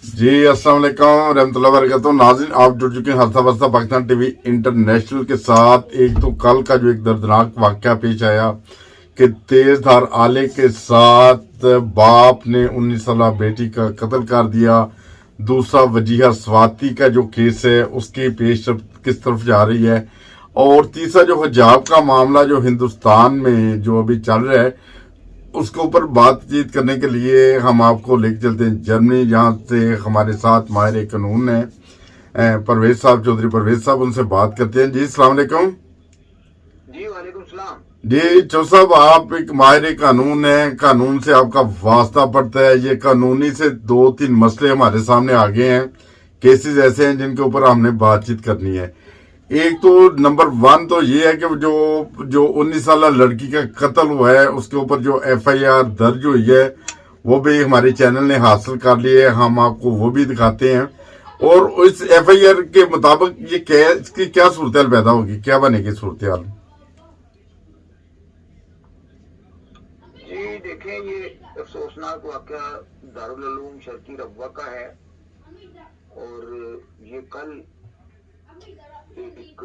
जी अस्सलाम वालेकुम रहमतुल्लाहि व बरकातहू। नाज़रीन, आप जुड़ चुके हैं हफ्ता बस्ता पाकिस्तान टीवी इंटरनेशनल के साथ। एक तो कल का जो एक दर्दनाक वाकया पेश आया कि तेज धार आले के साथ बाप ने 19 साल बेटी का कत्ल कर दिया। दूसरा वजीहा स्वाति का जो केस है उसकी पेश किस तरफ जा रही है, और तीसरा जो हिजाब का मामला जो हिंदुस्तान में जो अभी चल रहा है उसके ऊपर बातचीत करने के लिए हम आपको लेके चलते हैं जर्मनी, जहाँ से हमारे साथ माहिर कानून है परवेज साहब, चौधरी परवेज साहब। उनसे बात करते हैं। जी अस्सलाम वालेकुम। जी वालेकुम सलाम। जी चौधरी साहब, आप एक माहिर कानून है, कानून से आपका वास्ता पड़ता है। ये कानूनी से 2-3 मसले हमारे सामने आ गए हैं, केसेस ऐसे हैं जिनके ऊपर हमने बातचीत करनी है। एक तो नंबर 1 तो ये है कि जो जो 19 साल लड़की का कत्ल हुआ है उसके ऊपर जो FIR दर्ज हुई है वो भी हमारे चैनल ने हासिल कर ली है, हम आपको वो भी दिखाते हैं। और इस FIR के मुताबिक ये इसकी क्या सूरत पैदा होगी, क्या बनेगी सूरत हाल? जी देखें, ये अफसोसनाक वाक़या दारुल उलूम शर्की रब्वा का है। और ये कल एक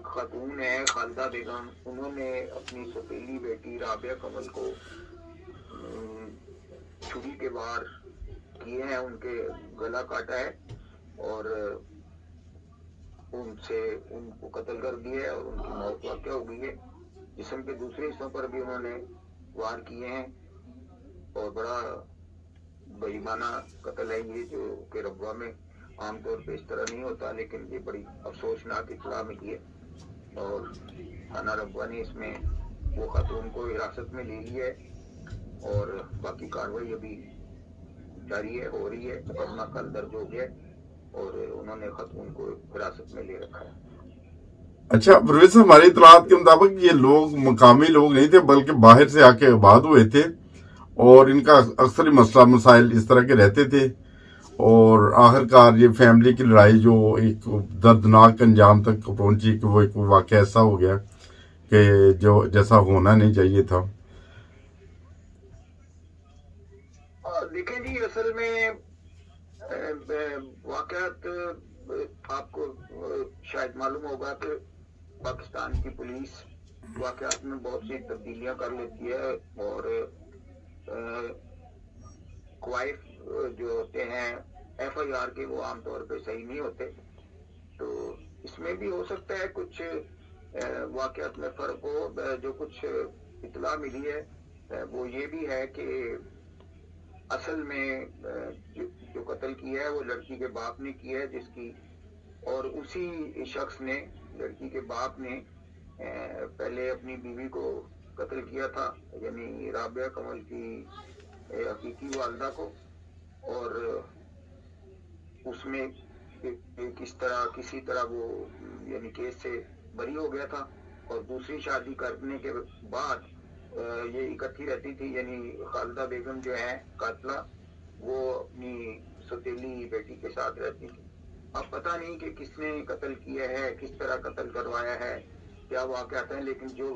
खातून है खालिदा बेगम, उन्होंने अपनी सौतेली बेटी राबिया कमल को छुरी के वार किए हैं, उनके गला काटा है और उनको कत्ल कर दिया है और उनकी मौत वाक़या हो गई है। जिस्म के दूसरे हिस्सों पर भी उन्होंने वार किए हैं और बड़ा बेईमाना कत्ल है ये, जो कि रब्वा में आमतौर पे इस तरह नहीं होता, लेकिन ये बड़ी अफसोसनाक इत्तला मिली है। और थाना रब्वा ने इसमें वो खातून को हिरासत में ले लिया है और बाकी कार्रवाई अभी जारी है, हो रही है। मुकदमा कल दर्ज हो गया और उन्होंने खातून को हिरासत में ले रखा है। अच्छा परवेज, हमारी इतलात के मुताबिक ये लोग मकामी लोग नहीं थे बल्कि बाहर से आके आबाद हुए थे और इनका अक्सर मसला मसाइल इस तरह के रहते थे। और आखिरकार ये फैमिली की लड़ाई जो एक दर्दनाक अंजाम तक पहुंची कि वो एक वाक़या ऐसा हो गया कि जो जैसा होना नहीं चाहिए था। देखें जी, असल में वाक़यात आपको शायद मालूम होगा कि पाकिस्तान की पुलिस वाक़यात में बहुत सी तब्दीलियां कर लेती है और क्वाइफ जो होते हैं FIR के, वो आमतौर पे सही नहीं होते। तो इसमें भी हो सकता है कुछ वाक़यात में फ़र्क हो। जो कुछ इत्तला मिली है वो ये भी है कि असल में जो कत्ल किया है वो लड़की के बाप ने किया है, जिसकी और उसी शख्स ने, लड़की के बाप ने पहले अपनी बीवी को कत्ल किया था, यानी राबिया कमल की हकीकी वालदा को। और उसमें किसी तरह वो यानी केस से बरी हो गया था। और दूसरी शादी करने के बाद ये इकट्ठी रहती थी, यानी खालिदा बेगम जो है कातला, वो अपनी सौतेली बेटी के साथ रहती थी। अब पता नहीं कि किसने कत्ल किया है, किस तरह कत्ल करवाया है, क्या वाक़यात है, लेकिन जो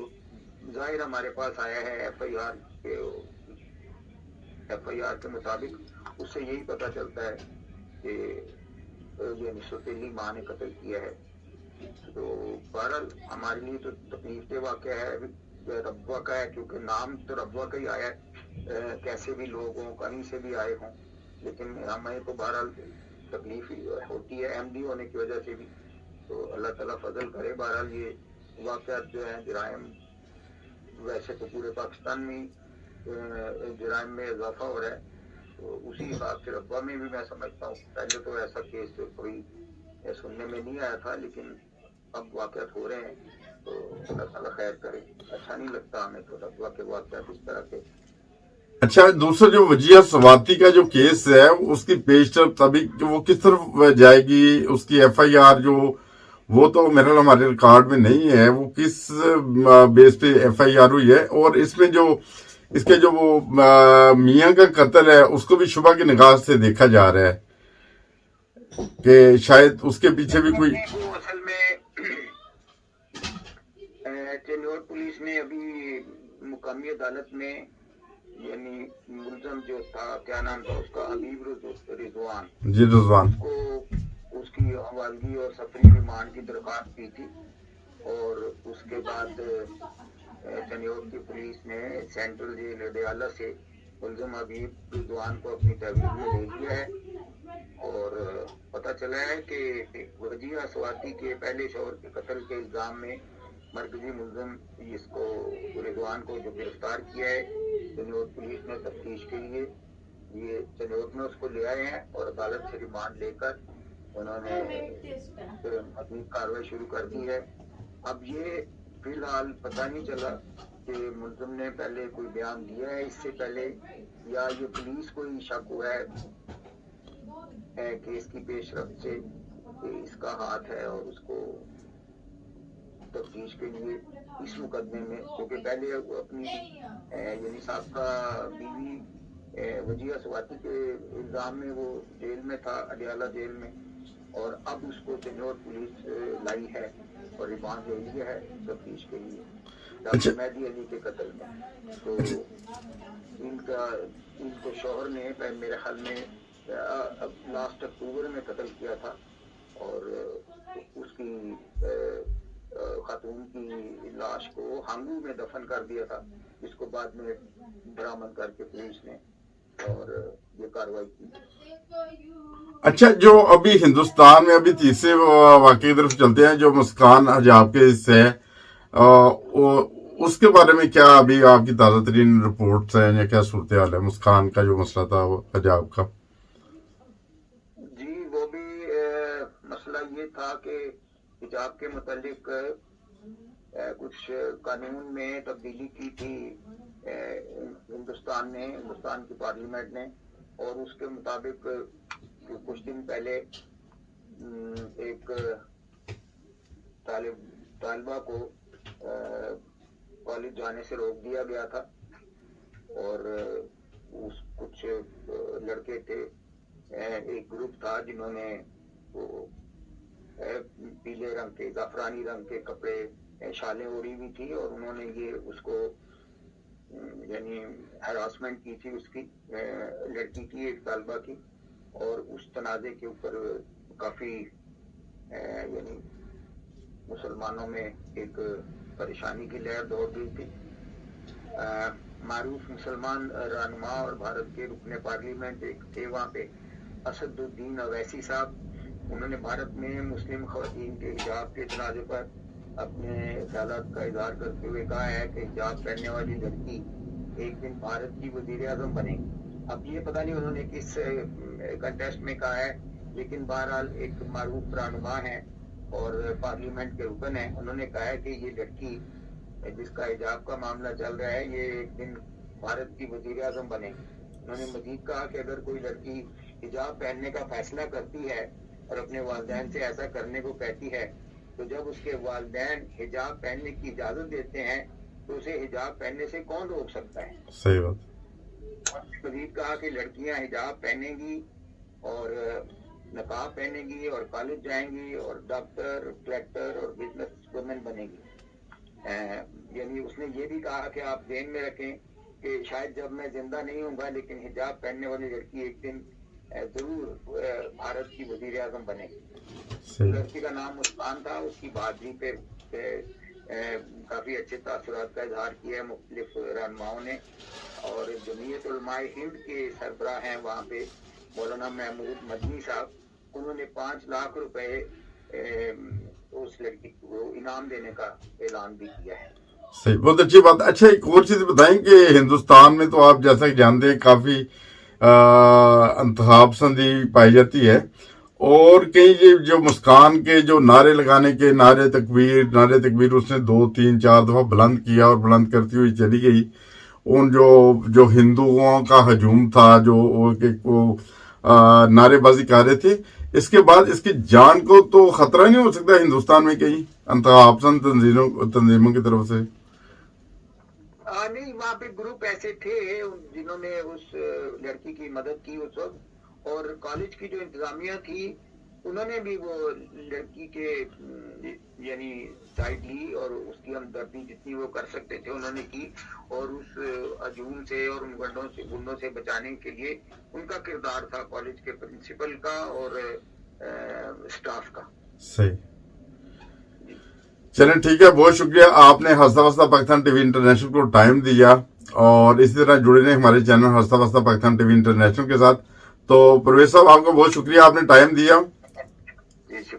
जाहिर हमारे पास आया है FIR के मुताबिक, उससे यही पता चलता है कि यानी सौतेली माँ ने कत्ल किया है। तो बहरहाल हमारे लिए तो तकलीफ दे वाक़या है, रब्वा का है, क्योंकि नाम तो रब्वा का ही आया है। कैसे भी लोग हों, कहीं से भी आए हों, लेकिन हमें तो बहरहाल तकलीफ होती है MD होने की वजह से भी। तो अल्लाह ताला फजल करे। बहरहाल ये वाक़यात जो हैं, जराइम वैसे तो पूरे पाकिस्तान में जराइम में इजाफा हो रहा है, तो उसी हिसाब से रब्वा में भी मैं समझता हूँ। पहले तो ऐसा केस कोई सुनने में नहीं आया था, लेकिन अब वाक़यात हो रहे हैं, तो अल्लाह ताला खैर करे। अच्छा नहीं लगता हमें तो रब्वा के वाक़यात इस तरह के। अच्छा, दूसरा जो वजीहा स्वाति का जो केस है उसकी पेशरफ्त अभी वो किस तरफ जाएगी? उसकी FIR जो वो तो मेरे हमारे रिकॉर्ड में नहीं है, वो किस बेस पे FIR हुई है? और इसमें जो इसके जो वो मियाँ का कत्ल है उसको भी शुबा की निगाह से देखा जा रहा है कि शायद उसके पीछे भी कोई। वो असल में चेन्नई पुलिस ने अभी मुकामी अदालत में यानी मुलजम जो था, क्या नाम था उसका, हबीब रिजवान, जी रिजवान, को उसकी हवालगी और सफरी रिमांड की दरख्वास्त की थी। और उसके बाद चनियोर की पुलिस ने सेंट्रल जेल अडयाला से मुलजम हबीब रिजवान को अपनी तहवील में ले लिया है। और पता चला है कि वजिया स्वाति के पहले शौहर के कत्ल के इल्जाम में मरकजी मुलजम इसको रिजवान को जो गिरफ्तार किया है, चनियोर पुलिस ने तफ्तीश के लिए ये चनियोर में उसको ले आए हैं और अदालत से रिमांड लेकर उन्होंने अपनी कार्रवाई शुरू कर दी है। अब ये फिलहाल पता नहीं चला कि मुलजम ने पहले कोई बयान दिया है इससे पहले, या ये पुलिस को ही शक हुआ है केस की पेशरफ्त से कि इसका हाथ है और उसको तफ्तीश के लिए इस मुकदमे में, क्योंकि पहले अपनी यानी साबका बीवी वजिया स्वाति के इल्जाम में वो जेल में था, अडयाला जेल में, और अब उसको चनियोर पुलिस लाई है और रिमांड ले लिया है तफ्तीश के लिए डॉक्टर मेहदी अली के कत्ल में। तो इनको शौहर ने मेरे ख्याल में लास्ट अक्टूबर में कत्ल किया था और उसकी खातून की लाश को हांगू में दफन कर दिया था, जिसको बाद में बरामद करके पुलिस ने और ये कार्रवाई की। अच्छा, जो अभी हिंदुस्तान में अभी तीसरे वाकये की तरफ चलते हैं, जो मुस्कान हजाब के हिस्से है, उसके बारे में क्या अभी आपकी ताज़ा तरीन रिपोर्ट्स हैं या क्या सूरत हाल है? मुस्कान का जो मसला था वो हजाब का। जी, वो भी मसला ये था कि हिजाब के मुतालिक कुछ कानून में तब्दीली की थी हिंदुस्तान की पार्लियामेंट ने, और उसके मुताबिक कुछ दिन पहले एक तालिबा को कॉलेज जाने से रोक दिया गया था। और कुछ लड़के थे, एक ग्रुप था जिन्होंने वो पीले रंग के, जाफरानी रंग के कपड़े, शालें ओढ़ी हुई थी, और उन्होंने ये उसको यानी हरासमेंट की थी उसकी, लड़की की, एक तालिबा की, और उस तनाज़े के ऊपर काफी यानी मुसलमानों में एक परेशानी की लहर दौड़ गई थी। मारूफ मुसलमान रहनुमा और भारत के रुकने पार्लियामेंट एक थे वहाँ पे, असदुद्दीन अवैसी साहब, उन्होंने भारत में मुस्लिम खवातीन के हिजाब के तनाज़े पर अपने ख्यालात का इजहार करते हुए कहा है कि हिजाब पहनने वाली लड़की एक दिन भारत की वजीर आज़म बनेगी। अब ये पता नहीं उन्होंने किस कंटेस्ट में कहा है, लेकिन बहरहाल एक मारूफ रहनुमा है और पार्लियामेंट के रुकन है, उन्होंने कहा है कि ये लड़की जिसका हिजाब का मामला चल रहा है ये एक दिन भारत की वजीर आज़म बनेगी। उन्होंने मजीद कहा कि अगर कोई लड़की हिजाब पहनने का फैसला करती है और अपने वालिदैन से ऐसा करने को कहती है, तो जब उसके वालिदैन हिजाब पहनने की इजाजत देते हैं तो उसे हिजाब पहनने से कौन रोक सकता है? सही बात। मजीद कहा कि लड़कियां हिजाब पहनेंगी और नकाब पहनेंगी और कॉलेज जाएंगी और डॉक्टर, कलेक्टर और बिजनेस वुमेन बनेगी। यानी उसने ये भी कहा कि आप ध्यान में रखें कि शायद जब मैं जिंदा नहीं हूँगा, लेकिन हिजाब पहनने वाली लड़की एक दिन जरूर भारत की वजीर आज़म बनेगी। लड़की का नाम मुस्कान था, उसकी बहादुरी पे काफी अच्छे तासुरात का इजहार किया है मुख्तलिफ रहनुमाओं ने। और जमीयत उलमाए हिंद के सरबराह हैं वहाँ पे मौलाना महमूद मदनी साहब, उन्होंने 5 लाख रुपए उस लड़की को इनाम देने का ऐलान भी किया है। सही, बहुत अच्छी बात। अच्छा, एक और चीज बताएं कि हिंदुस्तान में तो आप जैसा कि जानते हैं काफी इंतखाब पसंदी पाई जाती है, और कई ये जो मुस्कान के जो नारे लगाने के नारे तकबीर उसने 2, 3, 4 दफा बुलंद किया और बुलंद करती हुई चली गई। उन जो हिंदुओं का हजूम था जो वो नारेबाजी कर रहे थे, इसके बाद इसकी जान को तो खतरा नहीं हो सकता हिंदुस्तान में कहीं इंतखाब पसंद तंजीमों की तरफ से? नहीं, वहाँ पे ग्रुप ऐसे थे जिन्होंने उस लड़की की मदद की उस वक्त, और कॉलेज की जो इंतजामिया थी उन्होंने भी वो लड़की के यानी साइड ली और उसकी हमदर्दी जितनी वो कर सकते थे उन्होंने की, और उस हजूम से और उन गुंडों से बचाने के लिए उनका किरदार था कॉलेज के प्रिंसिपल का और स्टाफ का। सही। चलें ठीक है, बहुत शुक्रिया, आपने हंसता वस्ता पाकिस्तान टीवी इंटरनेशनल को टाइम दिया और इसी तरह जुड़े रहे हमारे चैनल हंसता वस्ता पाकिस्तान टीवी इंटरनेशनल के साथ। तो परवेज साहब आपका बहुत शुक्रिया, आपने टाइम दिया। जी शुक्रिया।